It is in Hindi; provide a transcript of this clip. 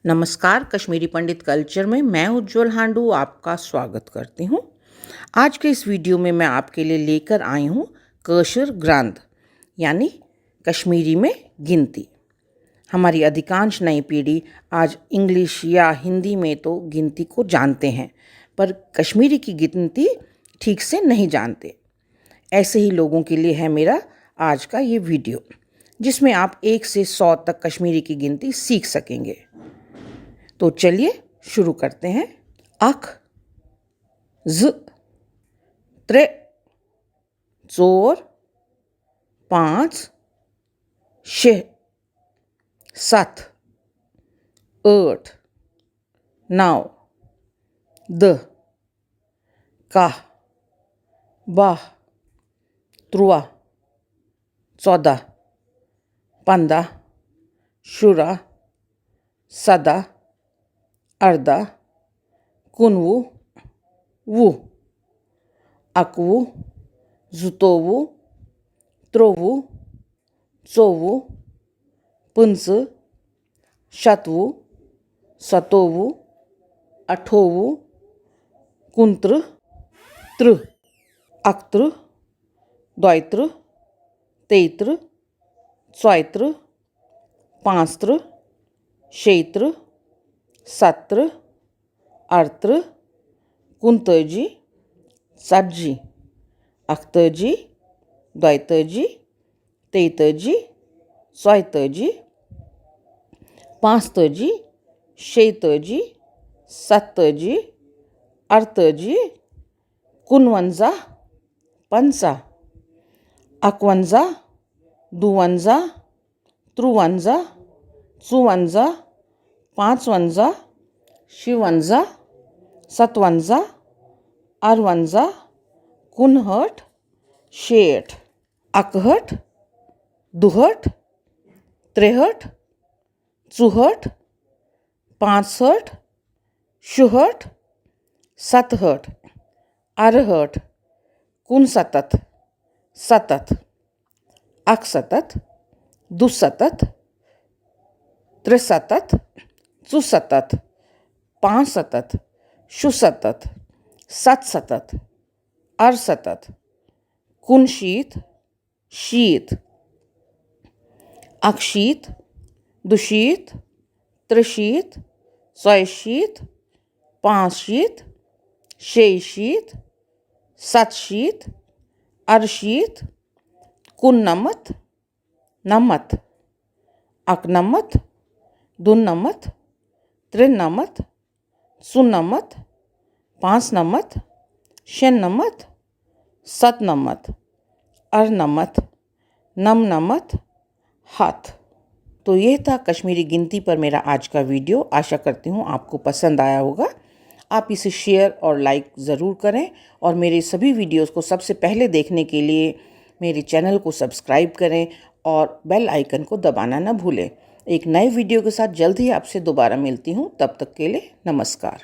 नमस्कार, कश्मीरी पंडित कल्चर में मैं उज्जवल हांडू आपका स्वागत करती हूँ। आज के इस वीडियो में मैं आपके लिए लेकर आई हूँ कशर ग्रांथ यानी कश्मीरी में गिनती। हमारी अधिकांश नई पीढ़ी आज इंग्लिश या हिंदी में तो गिनती को जानते हैं, पर कश्मीरी की गिनती ठीक से नहीं जानते। ऐसे ही लोगों के लिए है मेरा आज का ये वीडियो, जिसमें आप 1 से 100 तक कश्मीरी की गिनती सीख सकेंगे। तो चलिए शुरू करते हैं। अख, ज, त्रे, चोर, 5, 6, 7, 8, 9, 10, काह, 12, 13, 14, 15, 16, 17, 18, 19, 20, 21, 22, 23, 24, 25, 27, 28, 29, 30, 31, 32, 33, 34, 35, 36, 17, 18, 39, 40, 48, 42, 43, 44, 45, 46, 47, 48, 49, 50, 51, 52, 53, 54, 55, 56, 57, 58, 59, 60, 61, 62, 63, 64, 65, 66, 67, 68, 69, 70, 71, 72, 73, 74, 75, 76, 77, 78, 59, 60, 61, 62, 63, 64, 65, 66, 67, 68, 89, 90, 91, 92, 93, 94, 95, 96, 97, 98, 99, हाथ। तो यह था कश्मीरी गिनती पर मेरा आज का वीडियो। आशा करती हूँ आपको पसंद आया होगा। आप इसे शेयर और लाइक ज़रूर करें और मेरे सभी वीडियोस को सबसे पहले देखने के लिए मेरे चैनल को सब्सक्राइब करें और बेल आइकन को दबाना न भूलें। एक नए वीडियो के साथ जल्द ही आपसे दोबारा मिलती हूँ। तब तक के लिए नमस्कार।